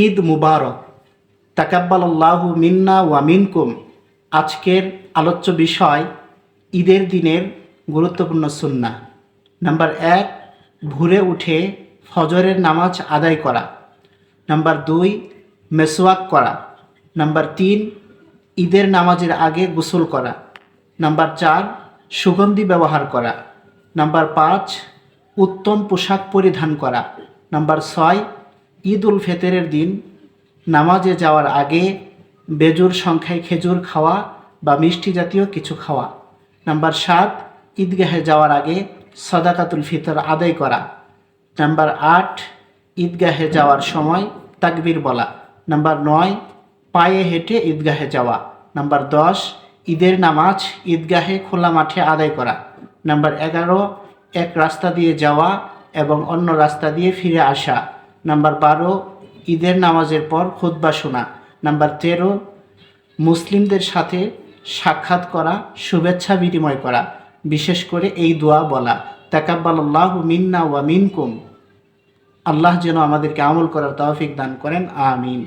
ঈদ মুবারক। তাকাব্বালাল্লাহু মিন্না ওয়া মিনকুম। আজকের আলোচ্য বিষয় ঈদের দিনের গুরুত্বপূর্ণ সুন্নাহ। নাম্বার 1, ভোরে উঠে ফজরের নামাজ আদায় করা। নাম্বার 2, মেসওয়াক করা। নাম্বার 3, ঈদের নামাজের আগে গোসল করা। নাম্বার 4, সুগন্ধি ব্যবহার করা। নাম্বার 5, উত্তম পোশাক পরিধান করা। নাম্বার 6, ঈদ উল ফিতরের দিন নামাজে যাওয়ার আগে বেজোর সংখ্যায় খেজুর খাওয়া বা মিষ্টি জাতীয় কিছু খাওয়া। নাম্বার 7, ঈদগাহে যাওয়ার আগে সাদাকাতুল ফিতর আদায় করা। নাম্বার 8, ঈদগাহে যাওয়ার সময় তাকবীর বলা। নাম্বার 9, পায়ে হেঁটে ঈদগাহে যাওয়া। নাম্বার 10, ঈদের নামাজ ঈদগাহে খোলা মাঠে আদায় করা। নাম্বার 11, এক রাস্তা দিয়ে যাওয়া এবং অন্য রাস্তা দিয়ে ফিরে আসা। নাম্বার 12, ঈদের নামাজের পর খুতবা শোনা। নাম্বার 13, মুসলিমদের সাথে সাক্ষাৎ করা, শুভেচ্ছা বিনিময় করা, বিশেষ করে এই দোয়া বলা, তাকাব্বালাল্লাহু মিন্না ওয়া মিনকুম। আল্লাহ যেন আমাদেরকে আমল করার তৌফিক দান করেন, আমিন।